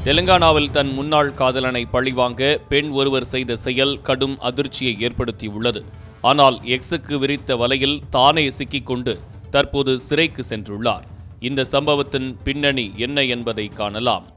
தெலுங்கானாவில் தன் முன்னாள் காதலனை பழிவாங்க பெண் ஒருவர் செய்த செயல் கடும் அதிர்ச்சியை ஏற்படுத்தியுள்ளது. ஆனால் எக்ஸுக்கு விரித்த வலையில் தானே சிக்கிக்கொண்டு தற்போது சிறைக்கு சென்றுள்ளார். இந்த சம்பவத்தின் பின்னணி என்ன என்பதை காணலாம்.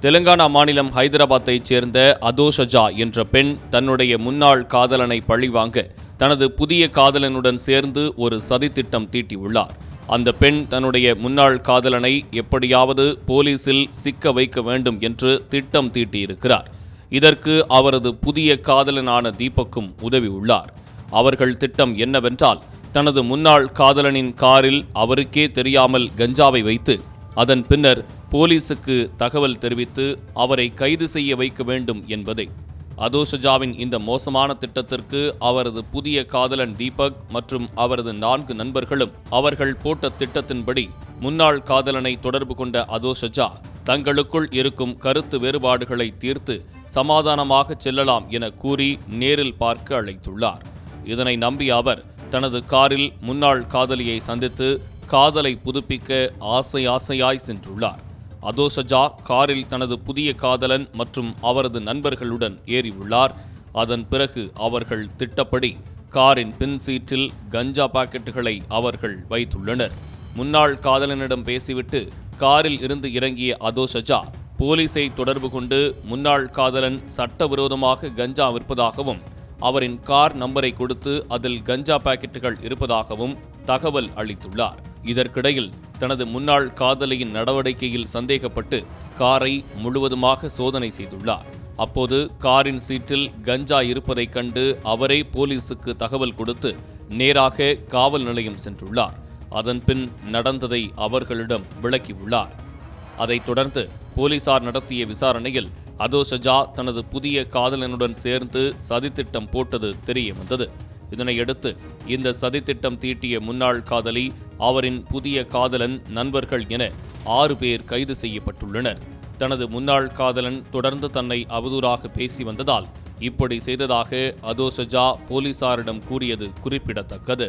தெலுங்கானா மாநிலம் ஹைதராபாத்தைச் சேர்ந்த அதோஷஜா என்ற பெண் தன்னுடைய முன்னாள் காதலனை பழிவாங்க தனது புதிய காதலனுடன் சேர்ந்து ஒரு சதித்திட்டம் தீட்டியுள்ளார். அந்த பெண் தன்னுடைய முன்னாள் காதலனை எப்படியாவது போலீசில் சிக்க வைக்க வேண்டும் என்று திட்டம் தீட்டியிருக்கிறார். இதற்கு அவரது புதிய காதலனான தீபக்கும் உதவியுள்ளார். அவர்கள் திட்டம் என்னவென்றால், தனது முன்னாள் காதலனின் காரில் அவருக்கே தெரியாமல் கஞ்சாவை வைத்து அதன் பின்னர் போலீசுக்கு தகவல் தெரிவித்து அவரை கைது செய்ய வைக்க வேண்டும் என்பதே. அதோஷஜாவின் இந்த மோசமான திட்டத்திற்கு அவரது புதிய காதலன் தீபக் மற்றும் அவரது 4 நண்பர்களும் அவர்கள் போட்ட திட்டத்தின்படி முன்னாள் காதலனை தொடர்பு கொண்ட அதோஷஜா தங்களுக்குள் இருக்கும் கருத்து வேறுபாடுகளை தீர்த்து சமாதானமாக செல்லலாம் என கூறி நேரில் பார்க்க அழைத்துள்ளார். இதனை நம்பிய அவர் தனது காரில் முன்னாள் காதலியை சந்தித்து காதலை புதுப்பிக்க ஆசையாய் சென்றுள்ளார். அதோஷஜா காரில் தனது புதிய காதலன் மற்றும் அவரது நண்பர்களுடன் ஏறியுள்ளார். அதன் பிறகு அவர்கள் திட்டப்படி காரின் பின் சீட்டில் கஞ்சா பாக்கெட்டுகளை அவர்கள் வைத்துள்ளனர். முன்னாள் காதலனிடம் பேசிவிட்டு காரில் இருந்து இறங்கிய அதோஷஜா போலீஸை தொடர்பு கொண்டு முன்னாள் காதலன் சட்டவிரோதமாக கஞ்சா விற்பதாகவும் அவரின் கார் நம்பரை கொடுத்து அதில் கஞ்சா பாக்கெட்டுகள் இருப்பதாகவும் தகவல் அளித்துள்ளார். இதற்கிடையில் தனது முன்னாள் காதலியின் நடவடிக்கையில் சந்தேகப்பட்டு காரை முழுவதுமாக சோதனை செய்துள்ளார். அப்போது காரின் சீட்டில் கஞ்சா இருப்பதைக் கண்டு அவரே போலீசுக்கு தகவல் கொடுத்து நேராக காவல் நிலையம் சென்றுள்ளார். அதன்பின் நடந்ததை அவர்களிடம் விளக்கியுள்ளார். அதைத் தொடர்ந்து போலீசார் நடத்திய விசாரணையில் அதோஷஜா தனது புதிய காதலனுடன் சேர்ந்து சதித்திட்டம் போட்டது தெரிய வந்தது. இதனையடுத்து இந்த சதித்திட்டம் தீட்டிய முன்னாள் காதலி, அவரின் புதிய காதலன், நண்பர்கள் என 6 பேர் கைது செய்யப்பட்டுள்ளனர். தனது முன்னாள் காதலன் தொடர்ந்து தன்னை அவதூறாக பேசி வந்ததால் இப்படி செய்ததாக அதோஷஜா போலீசாரிடம் கூறியது குறிப்பிடத்தக்கது.